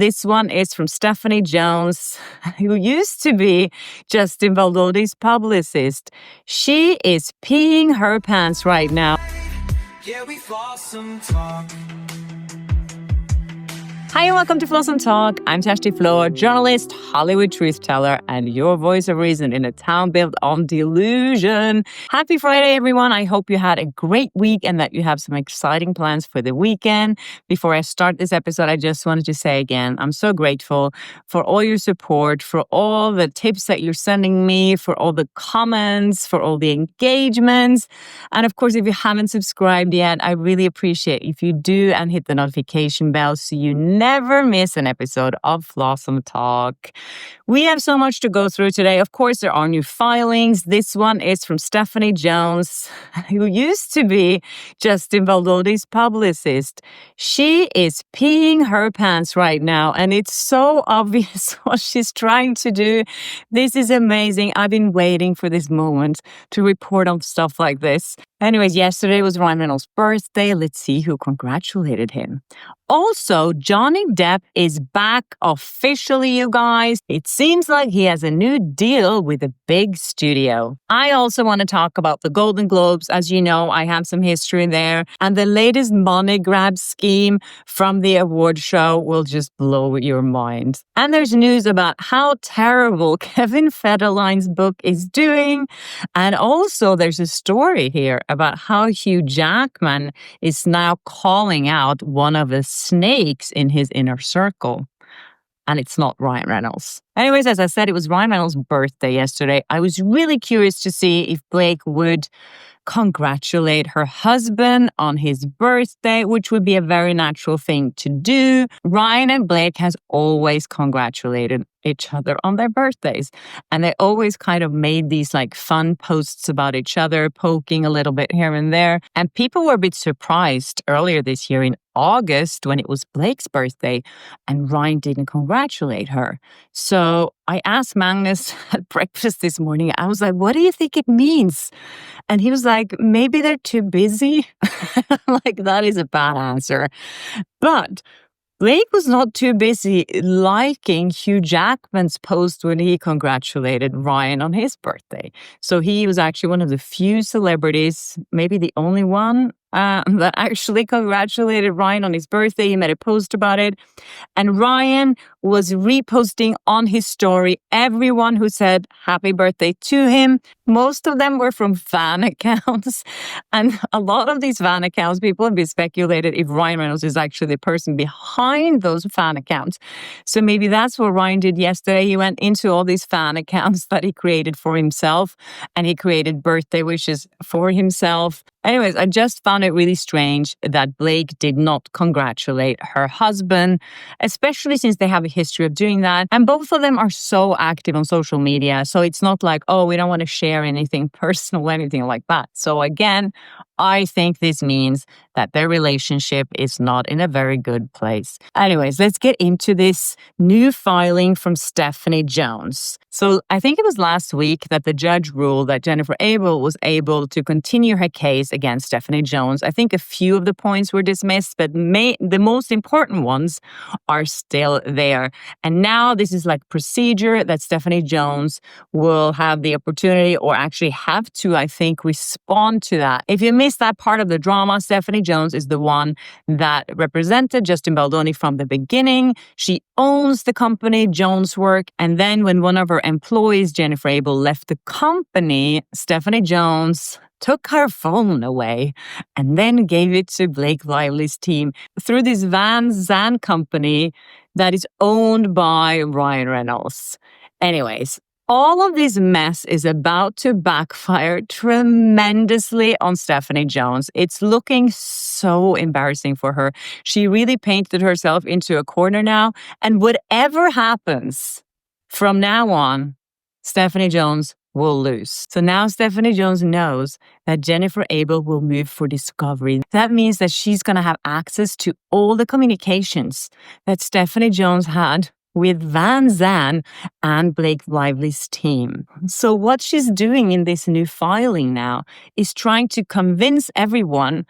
This one is from Stephanie Jones, who used to be Justin Baldoni's publicist. She is peeing her pants right now. Yeah, we Flossom Talk. Hi and welcome to Flossom Talk. I'm Tashti Floor, journalist, Hollywood truth teller, and your voice of reason in a town built on delusion. Happy Friday, everyone. I hope you had a great week and that you have some exciting plans for the weekend. Before I start this episode, I just wanted to say again, I'm so grateful for all your support, for all the tips that you're sending me, for all the comments, for all the engagements. And of course, if you haven't subscribed yet, I really appreciate if you do and hit the notification bell so you never miss an episode of Flossom Talk. We have so much to go through today. Of course, there are new filings. This one is from Stephanie Jones, who used to be Justin Baldoni's publicist. She is peeing her pants right now, and it's so obvious what she's trying to do. This is amazing. I've been waiting for this moment to report on stuff like this. Anyways, yesterday was Ryan Reynolds' birthday. Let's see who congratulated him. Also, Johnny Depp is back officially, you guys. It seems like he has a new deal with a big studio. I also want to talk about the Golden Globes. As you know, I have some history there. And the latest money grab scheme from the award show will just blow your mind. And there's news about how terrible Kevin Federline's book is doing. And also, there's a story here about how Hugh Jackman is now calling out one of the snakes in his inner circle. And it's not Ryan Reynolds. Anyways, as I said, it was Ryan Reynolds' birthday yesterday. I was really curious to see if Blake would congratulate her husband on his birthday, which would be a very natural thing to do. Ryan and Blake has always congratulated each other on their birthdays. And they always kind of made these like fun posts about each other, poking a little bit here and there. And people were a bit surprised earlier this year in August when it was Blake's birthday and Ryan didn't congratulate her. So I asked Magnus at breakfast this morning, I was like, what do you think it means? And he was like, maybe they're too busy. Like, that is a bad answer. But Blake was not too busy liking Hugh Jackman's post when he congratulated Ryan on his birthday. So he was actually one of the few celebrities, maybe the only one, that actually congratulated Ryan on his birthday. He made a post about it. And Ryan was reposting on his story everyone who said happy birthday to him. Most of them were from fan accounts. And a lot of these fan accounts, people have been speculated if Ryan Reynolds is actually the person behind those fan accounts. So maybe that's what Ryan did yesterday. He went into all these fan accounts that he created for himself, and he created birthday wishes for himself. Anyways, I just found it really strange that Blake did not congratulate her husband, especially since they have a history of doing that. And both of them are so active on social media. So it's not like, oh, we don't want to share anything personal, anything like that. So again, I think this means that their relationship is not in a very good place. Anyways, let's get into this new filing from Stephanie Jones. So I think it was last week that the judge ruled that Jennifer Abel was able to continue her case against Stephanie Jones. I think a few of the points were dismissed, but the most important ones are still there. And now this is like procedure that Stephanie Jones will have the opportunity, or actually have to, I think, respond to that. If you missed that part of the drama, Stephanie Jones is the one that represented Justin Baldoni from the beginning. She owns the company, Jones Work. And then when one of her employees, Jennifer Abel, left the company, Stephanie Jones took her phone away and then gave it to Blake Lively's team through this Van Zandt company that is owned by Ryan Reynolds. Anyways, all of this mess is about to backfire tremendously on Stephanie Jones. It's looking so embarrassing for her. She really painted herself into a corner now. And whatever happens from now on, Stephanie Jones will lose. So now Stephanie Jones knows that Jennifer Abel will move for discovery. That means that she's going to have access to all the communications that Stephanie Jones had with Van Zandt and Blake Lively's team. So what she's doing in this new filing now is trying to convince everyone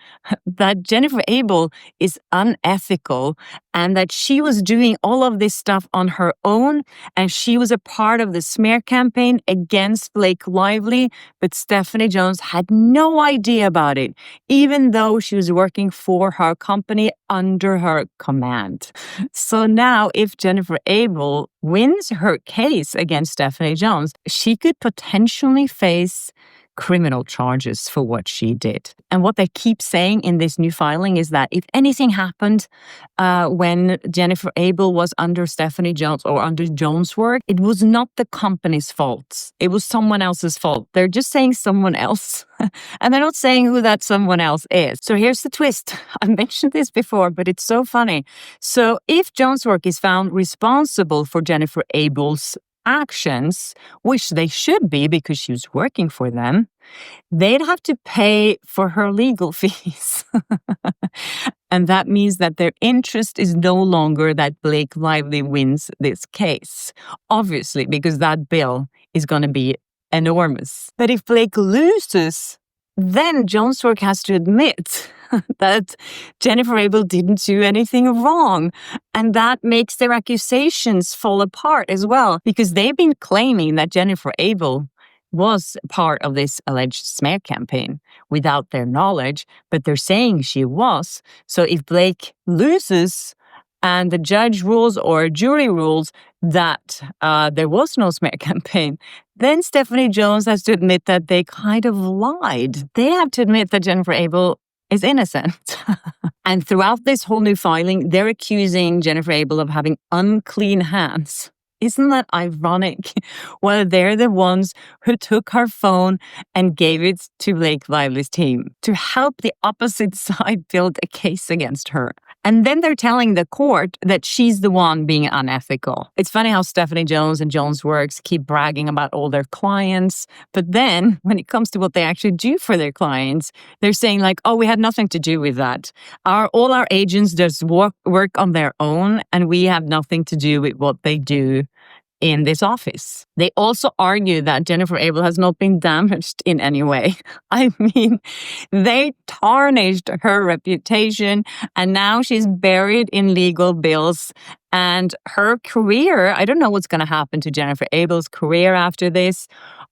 that Jennifer Abel is unethical and that she was doing all of this stuff on her own and she was a part of the smear campaign against Blake Lively, but Stephanie Jones had no idea about it, even though she was working for her company under her command. So now if Jennifer Abel wins her case against Stephanie Jones, she could potentially face criminal charges for what she did. And what they keep saying in this new filing is that if anything happened when Jennifer Abel was under Stephanie Jones or under Jones' work, it was not the company's fault. It was someone else's fault. They're just saying someone else. And they're not saying who that someone else is. So here's the twist. I've mentioned this before, but it's so funny. So if Jones' work is found responsible for Jennifer Abel's actions, which they should be because she was working for them, they'd have to pay for her legal fees. And that means that their interest is no longer that Blake Lively wins this case, obviously, because that bill is going to be enormous. But if Blake loses, then Jones' work has to admit that Jennifer Abel didn't do anything wrong. And that makes their accusations fall apart as well, because they've been claiming that Jennifer Abel was part of this alleged smear campaign without their knowledge, but they're saying she was. So if Blake loses and the judge rules or a jury rules that there was no smear campaign, then Stephanie Jones has to admit that they kind of lied. They have to admit that Jennifer Abel is innocent. And throughout this whole new filing, they're accusing Jennifer Abel of having unclean hands. Isn't that ironic? Well, they're the ones who took her phone and gave it to Blake Lively's team to help the opposite side build a case against her. And then they're telling the court that she's the one being unethical. It's funny how Stephanie Jones and Jones Works keep bragging about all their clients. But then when it comes to what they actually do for their clients, they're saying like, oh, we had nothing to do with that. All our agents just work on their own and we have nothing to do with what they do in this office. They also argue that Jennifer Abel has not been damaged in any way. I mean, they tarnished her reputation and now she's buried in legal bills. And her career, I don't know what's going to happen to Jennifer Abel's career after this.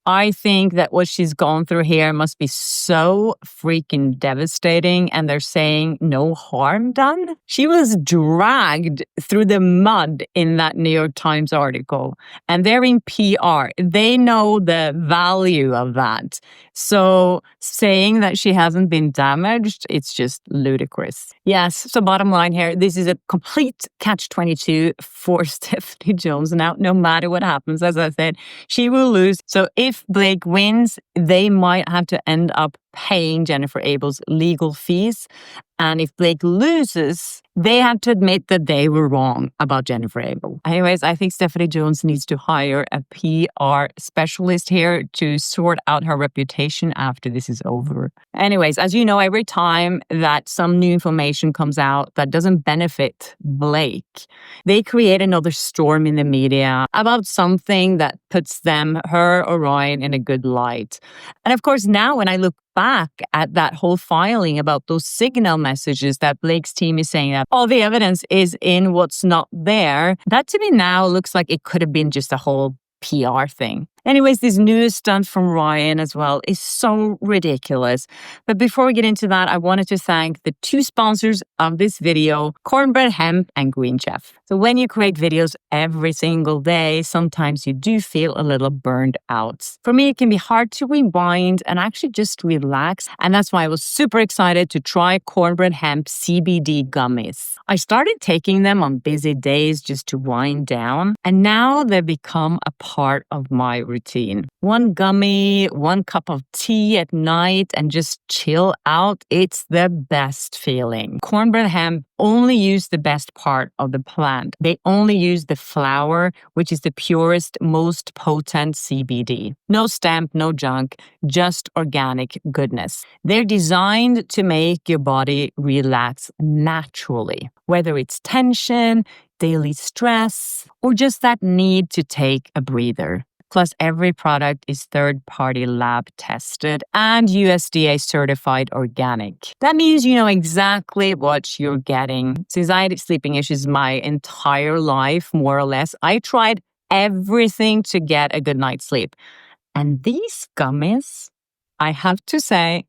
I think that what she's gone through here must be so freaking devastating. And they're saying no harm done. She was dragged through the mud in that New York Times article. And they're in PR. They know the value of that. So saying that she hasn't been damaged, it's just ludicrous. Yes. So bottom line here, this is a complete catch-22 for Stephanie Jones. Now, no matter what happens, as I said, she will lose. So if Blake wins, they might have to end up paying Jennifer Abel's legal fees. And if Blake loses, they have to admit that they were wrong about Jennifer Abel. Anyways, I think Stephanie Jones needs to hire a PR specialist here to sort out her reputation after this is over. Anyways, as you know, every time that some new information comes out that doesn't benefit Blake, they create another storm in the media about something that puts them, her or Ryan, in a good light. And of course, now when I look back at that whole filing about those signal messages that Blake's team is saying that all the evidence is in what's not there, that to me now looks like it could have been just a whole PR thing. Anyways, this newest stunt from Ryan as well is so ridiculous. But before we get into that, I wanted to thank the two sponsors of this video, Cornbread Hemp and Green Chef. So when you create videos every single day, sometimes you do feel a little burned out. For me, it can be hard to rewind and actually just relax. And that's why I was super excited to try Cornbread Hemp CBD gummies. I started taking them on busy days just to wind down. And now they've become a part of my routine. One gummy, one cup of tea at night, and just chill out. It's the best feeling. Cornbread Hemp only use the best part of the plant. They only use the flower, which is the purest, most potent CBD. No stamp, no junk, just organic goodness. They're designed to make your body relax naturally. Whether it's tension, daily stress, or just that need to take a breather. Plus, every product is third-party lab tested and USDA certified organic. That means you know exactly what you're getting. Since I had sleeping issues my entire life, more or less, I tried everything to get a good night's sleep. And these gummies, I have to say,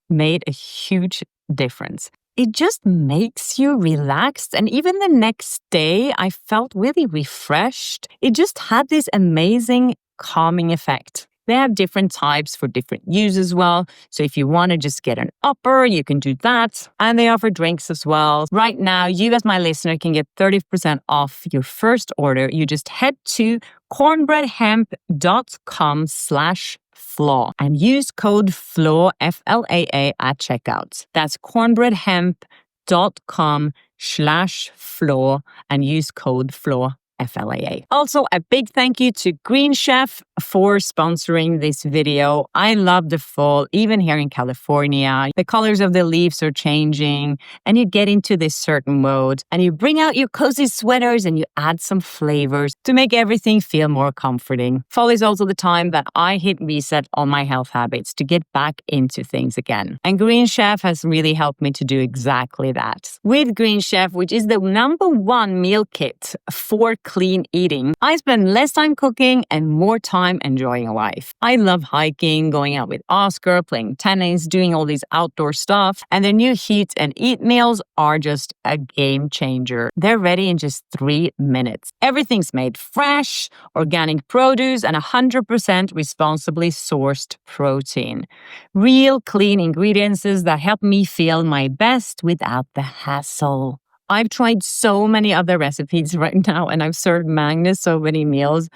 made a huge difference. It just makes you relaxed. And even the next day, I felt really refreshed. It just had this amazing calming effect. They have different types for different use as well. So if you want to just get an upper, you can do that. And they offer drinks as well. Right now, you as my listener can get 30% off your first order. You just head to cornbreadhemp.com/flaw and use code FLAW, FLAA at checkout. That's cornbreadhemp.com/flaw and use code FLAW. FLAA. Also, a big thank you to Green Chef for sponsoring this video. I love the fall, even here in California. The colors of the leaves are changing and you get into this certain mode and you bring out your cozy sweaters and you add some flavors to make everything feel more comforting. Fall is also the time that I hit reset on my health habits to get back into things again. And Green Chef has really helped me to do exactly that. With Green Chef, which is the #1 meal kit for clean eating, I spend less time cooking and more time enjoying life. I love hiking, going out with Oscar, playing tennis, doing all these outdoor stuff, and the new Heat and Eat meals are just a game changer. They're ready in just 3 minutes. Everything's made fresh, organic produce, and 100% responsibly sourced protein. Real clean ingredients that help me feel my best without the hassle. I've tried so many other recipes right now, and I've served Magnus so many meals,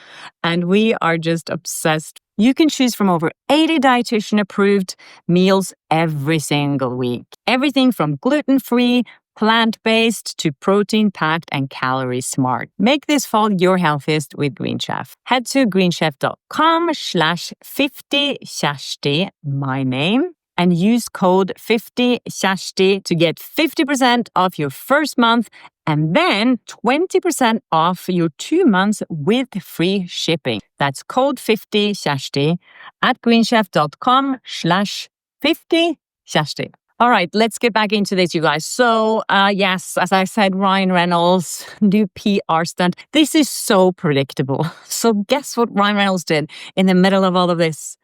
and we are just obsessed. You can choose from over 80 dietitian-approved meals every single week. Everything from gluten-free, plant-based to protein-packed and calorie-smart. Make this fall your healthiest with Green Chef. Head to greenchef.com/50Shashti, my name, and use code 50Shashti to get 50% off your first month and then 20% off your 2 months with free shipping. That's code 50Shashti at greenchef.com/50Shashti. All right, let's get back into this, you guys. So, yes, as I said, Ryan Reynolds, new PR stunt. This is so predictable. So guess what Ryan Reynolds did in the middle of all of this?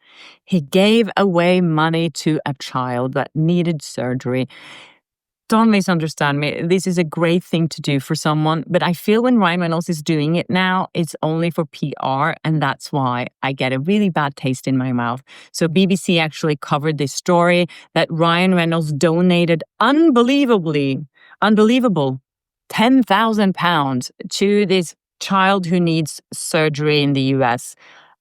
He gave away money to a child that needed surgery. Don't misunderstand me. This is a great thing to do for someone, but I feel when Ryan Reynolds is doing it now, it's only for PR, and that's why I get a really bad taste in my mouth. So BBC actually covered this story that Ryan Reynolds donated unbelievable £10,000 to this child who needs surgery in the US.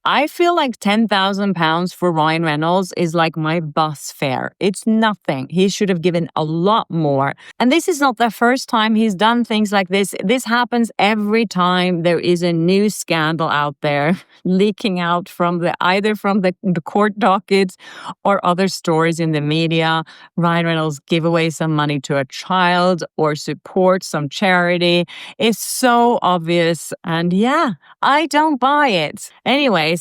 I feel like £10,000 for Ryan Reynolds is like my bus fare. It's nothing. He should have given a lot more. And this is not the first time he's done things like this. This happens every time there is a new scandal out there leaking out from either from the court dockets or other stories in the media. Ryan Reynolds give away some money to a child or support some charity. It's so obvious. And yeah, I don't buy it. Anyways,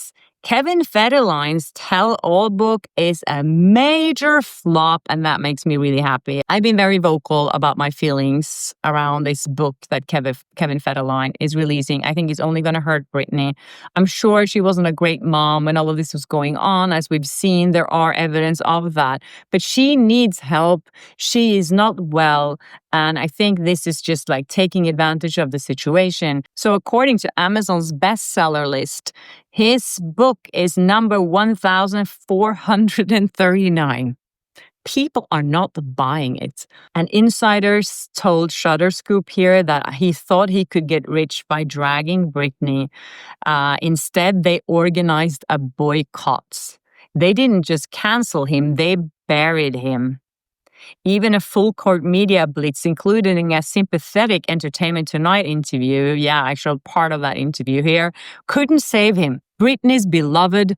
Kevin Federline's tell-all book is a major flop, and that makes me really happy. I've been very vocal about my feelings around this book that Kevin Federline is releasing. I think it's only going to hurt Britney. I'm sure she wasn't a great mom when all of this was going on. As we've seen, there are evidence of that. But she needs help. She is not well. And I think this is just like taking advantage of the situation. So according to Amazon's bestseller list, his book is number 1,439. People are not buying it. And insiders told Shutter Scoop here that he thought he could get rich by dragging Britney. Instead, they organized a boycott. They didn't just cancel him, they buried him. Even a full-court media blitz, including a sympathetic Entertainment Tonight interview, I showed part of that interview here, couldn't save him. Britney's beloved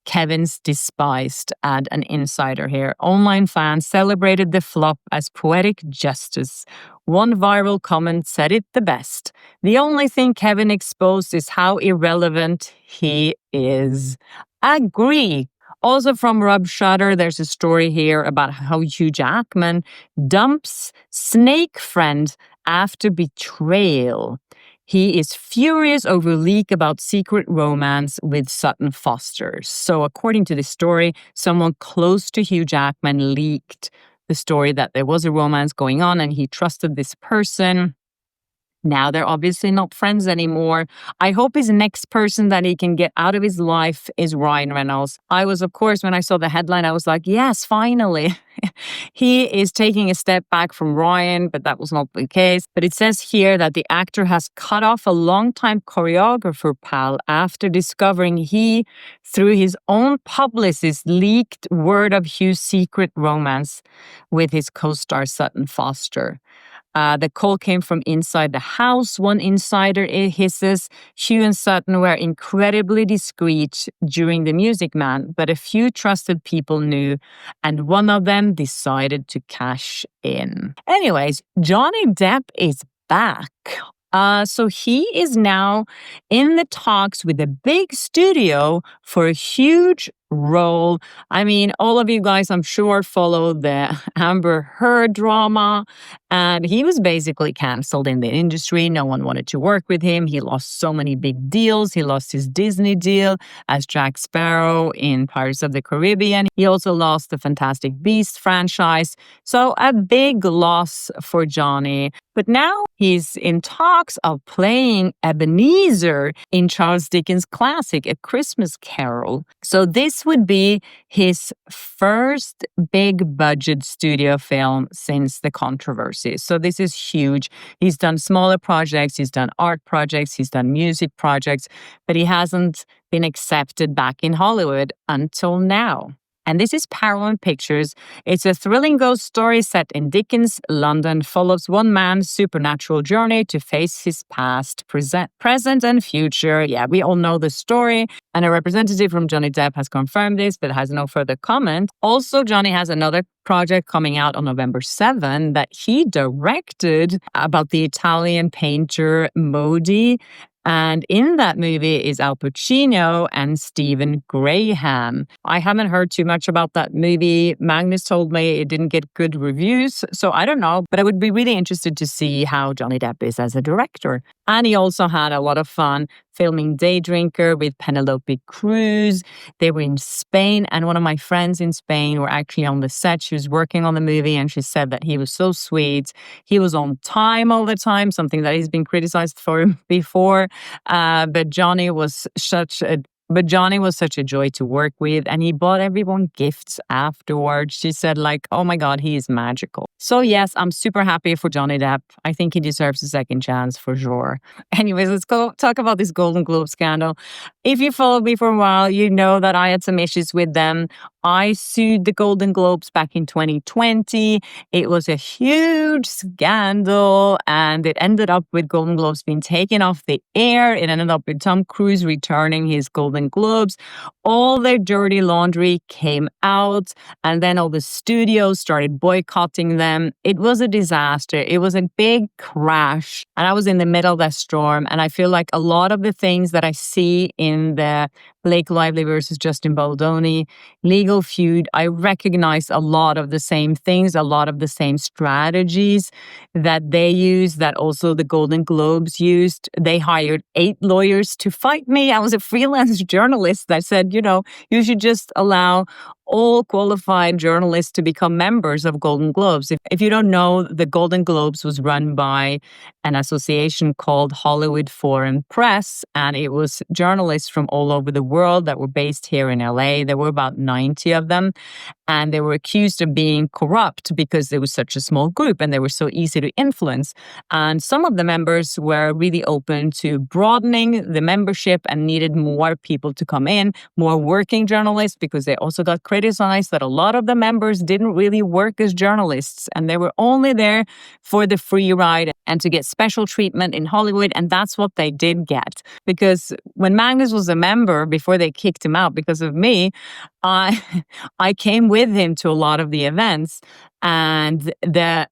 Kevin's despised, and an insider here. Online fans celebrated the flop as poetic justice. One viral comment said it the best. The only thing Kevin exposed is how irrelevant he is. Agree. Also from Rob Shutter, there's a story here about how Hugh Jackman dumps snake friend after betrayal. He is furious over leak about secret romance with Sutton Foster. So according to the story, someone close to Hugh Jackman leaked the story that there was a romance going on and he trusted this person. Now they're obviously not friends anymore. I hope his next person that he can get out of his life is Ryan Reynolds. I was, of course, when I saw the headline, I was like, yes, finally. He is taking a step back from Ryan, but that was not the case. But it says here that the actor has cut off a longtime choreographer pal after discovering he, through his own publicist, leaked word of Hugh's secret romance with his co-star Sutton Foster. The call came from inside the house. One insider hisses Hugh and Sutton were incredibly discreet during the Music Man, but a few trusted people knew, and one of them decided to cash in. Anyways, Johnny Depp is back. So he is now in the talks with a big studio for a huge role. I mean, all of you guys, I'm sure, followed the Amber Heard drama, and he was basically canceled in the industry. No one wanted to work with him. He lost so many big deals. He lost his Disney deal as Jack Sparrow in Pirates of the Caribbean. He also lost the Fantastic Beasts franchise. So a big loss for Johnny. But now he's in talks of playing Ebenezer in Charles Dickens' classic, A Christmas Carol. So this would be his first big budget studio film since the controversy. So this is huge. He's done smaller projects, he's done art projects, he's done music projects, but he hasn't been accepted back in Hollywood until now. And this is Paramount Pictures. It's a thrilling ghost story set in Dickens' London, follows one man's supernatural journey to face his past, present, and future. Yeah, we all know the story. And a representative from Johnny Depp has confirmed this, but has no further comment. Also, Johnny has another project coming out on November 7 that he directed about the Italian painter Modi. And in that movie is Al Pacino and Stephen Graham. I haven't heard too much about that movie. Magnus told me it didn't get good reviews, so I don't know. But I would be really interested to see how Johnny Depp is as a director. And he also had a lot of fun filming Day Drinker with Penelope Cruz. They were in Spain, and one of my friends in Spain were actually on the set. She was working on the movie, and she said that he was so sweet. He was on time all the time, something that he's been criticized for before. But Johnny was such a joy to work with, and he bought everyone gifts afterwards. She said, like, oh my God, he is magical. So yes, I'm super happy for Johnny Depp. I think he deserves a second chance for sure. Anyways, let's go talk about this Golden Globe scandal. If you followed me for a while, you know that I had some issues with them. I sued the Golden Globes back in 2020. It was a huge scandal, and it ended up with Golden Globes being taken off the air. It ended up with Tom Cruise returning his Golden Globes. All their dirty laundry came out, and then all the studios started boycotting them. It was a disaster. It was a big crash, and I was in the middle of that storm, and I feel like a lot of the things that I see in the Blake Lively versus Justin Baldoni legal feud, I recognize a lot of the same things, a lot of the same strategies that they use, that also the Golden Globes used. They hired 8 lawyers to fight me. I was a freelance journalist that said, you should just allow all qualified journalists to become members of Golden Globes. If you don't know, the Golden Globes was run by an association called Hollywood Foreign Press, and it was journalists from all over the world that were based here in LA. There were about 90 of them, and they were accused of being corrupt because there was such a small group and they were so easy to influence. And some of the members were really open to broadening the membership and needed more people to come in, more working journalists, because they also got criticized that a lot of the members didn't really work as journalists and they were only there for the free ride and to get special treatment in Hollywood. And that's what they did get. Because when Magnus was a member, before they kicked him out because of me, I came with him to a lot of the events, and the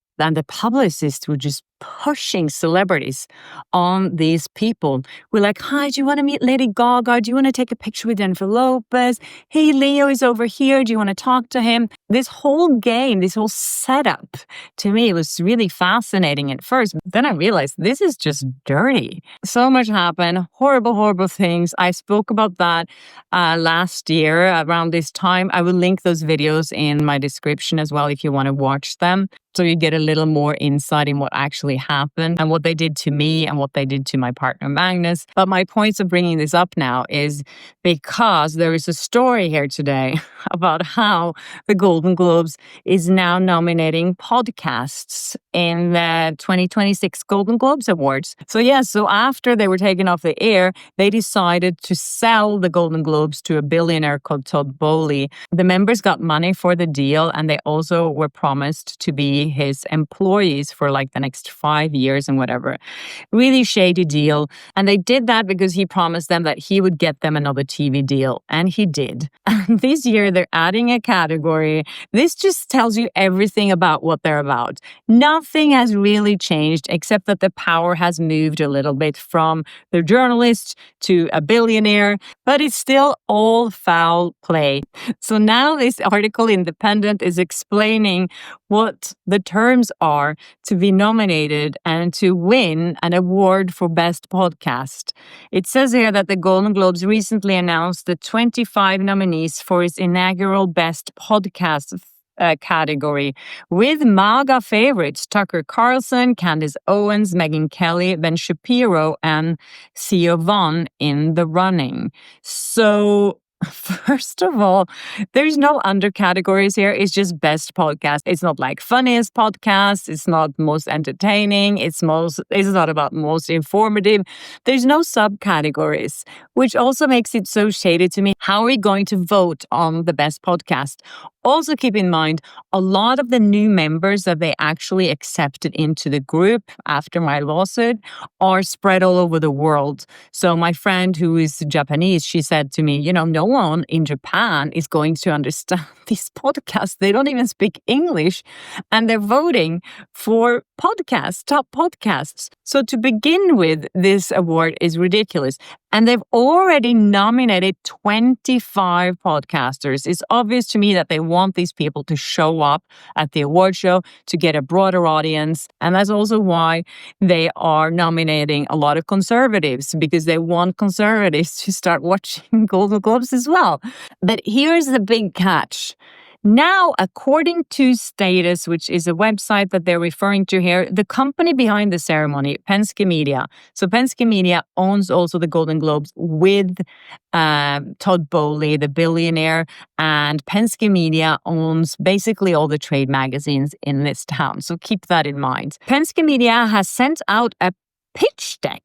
publicists were just pushing celebrities on these people. We're like, hi, do you want to meet Lady Gaga? Do you want to take a picture with Jennifer Lopez? Hey, Leo is over here. Do you want to talk to him? This whole game, this whole setup, to me, was really fascinating at first. Then I realized this is just dirty. So much happened. Horrible, horrible things. I spoke about that last year around this time. I will link those videos in my description as well if you want to watch them, so you get a little more insight in what actually happened and what they did to me and what they did to my partner Magnus. But my points of bringing this up now is because there is a story here today about how the Golden Globes is now nominating podcasts in the 2026 Golden Globes Awards. So after they were taken off the air, they decided to sell the Golden Globes to a billionaire called Todd Bowley. The members got money for the deal, and they also were promised to be his employees for like the next 5 years and whatever. Really shady deal. And they did that because he promised them that he would get them another TV deal. And he did. And this year they're adding a category. This just tells you everything about what they're about. Nothing has really changed except that the power has moved a little bit from the journalist to a billionaire, but it's still all foul play. So now this article, Independent, is explaining what the terms are to be nominated and to win an award for Best Podcast. It says here that the Golden Globes recently announced the 25 nominees for its inaugural Best Podcast category, with MAGA favorites Tucker Carlson, Candace Owens, Megyn Kelly, Ben Shapiro, and Theo Von in the running. So first of all, there's no undercategories here. It's just best podcast. It's not like funniest podcast. It's not most entertaining. It's not about most informative. There's no subcategories, which also makes it so shady to me. How are we going to vote on the best podcast? Also keep in mind, a lot of the new members that they actually accepted into the group after my lawsuit are spread all over the world. So my friend who is Japanese, she said to me, no one in Japan is going to understand these podcasts. They don't even speak English, and they're voting for podcasts, top podcasts. So to begin with, this award is ridiculous. And they've already nominated 25 podcasters. It's obvious to me that they want these people to show up at the award show to get a broader audience. And that's also why they are nominating a lot of conservatives, because they want conservatives to start watching Golden Globes as well. But here's the big catch. Now, according to Status, which is a website that they're referring to here, the company behind the ceremony, Penske Media. So Penske Media owns also the Golden Globes with Todd Bowley, the billionaire, and Penske Media owns basically all the trade magazines in this town. So keep that in mind. Penske Media has sent out a pitch deck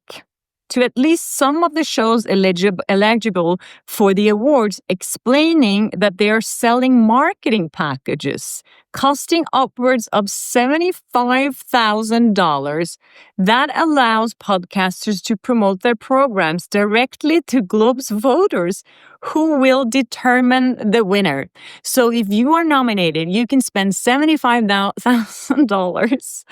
to at least some of the shows eligible for the awards, explaining that they are selling marketing packages costing upwards of $75,000 that allows podcasters to promote their programs directly to Globes voters who will determine the winner. So if you are nominated, you can spend $75,000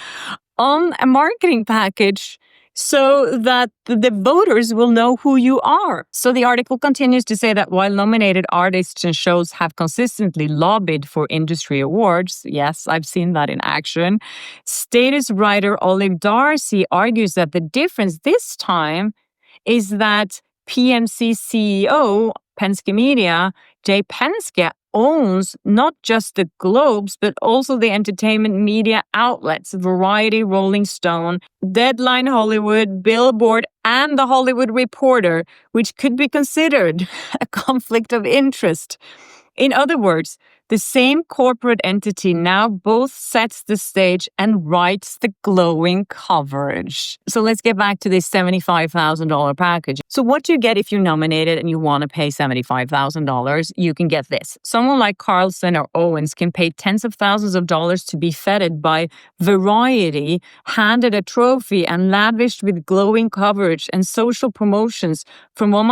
on a marketing package so that the voters will know who you are. So the article continues to say that while nominated artists and shows have consistently lobbied for industry awards, yes, I've seen that in action, Status writer Olive Darcy argues that the difference this time is that PMC CEO, Penske Media, Jay Penske, owns not just the Globes, but also the entertainment media outlets, Variety, Rolling Stone, Deadline Hollywood, Billboard, and The Hollywood Reporter, which could be considered a conflict of interest. In other words, The same corporate entity now both sets the stage and writes the glowing coverage. So let's get back to this $75,000 package. So what do you get if you're nominated and you want to pay $75,000? You can get this. Someone like Carlson or Owens can pay tens of thousands of dollars to be feted by Variety, handed a trophy and lavished with glowing coverage and social promotions from one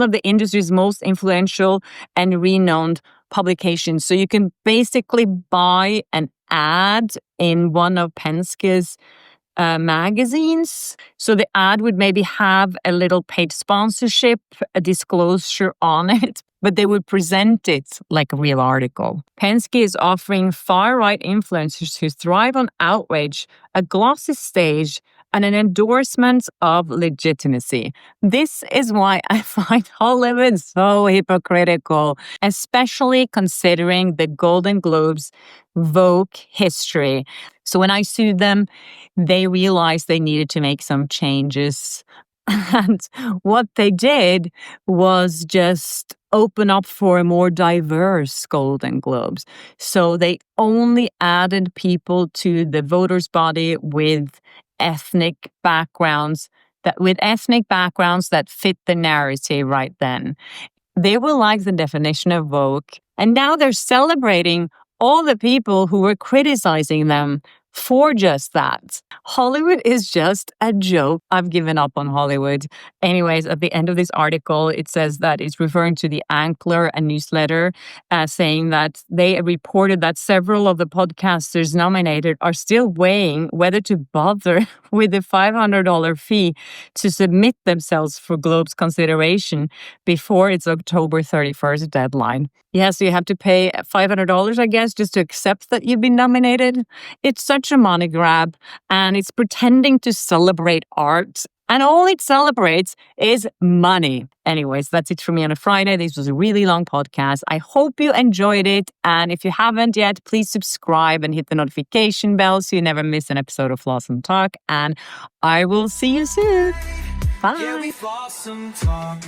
of the industry's most influential and renowned publications. So you can basically buy an ad in one of Penske's magazines. So the ad would maybe have a little paid sponsorship, a disclosure on it, but they would present it like a real article. Penske is offering far-right influencers who thrive on outrage a glossy stage and an endorsement of legitimacy. This is why I find Hollywood so hypocritical, especially considering the Golden Globes Vogue history. So when I sued them, they realized they needed to make some changes. And what they did was just open up for a more diverse Golden Globes. So they only added people to the voters' body with ethnic backgrounds that fit the narrative right then. They were like the definition of Vogue. And now they're celebrating all the people who were criticizing them for just that. Hollywood is just a joke. I've given up on Hollywood. Anyways, at the end of this article, it says that it's referring to the Ankler, a newsletter, saying that they reported that several of the podcasters nominated are still weighing whether to bother with the $500 fee to submit themselves for Globe's consideration before its October 31st deadline. Yeah, so you have to pay $500, I guess, just to accept that you've been nominated. It's such a money grab, and it's pretending to celebrate art, and all it celebrates is money. Anyways, that's it for me on a Friday. This was a really long podcast. I hope you enjoyed it, and if you haven't yet, please subscribe and hit the notification bell so you never miss an episode of Floss and Talk, and I will see you soon. Bye. Yeah, we floss and talk.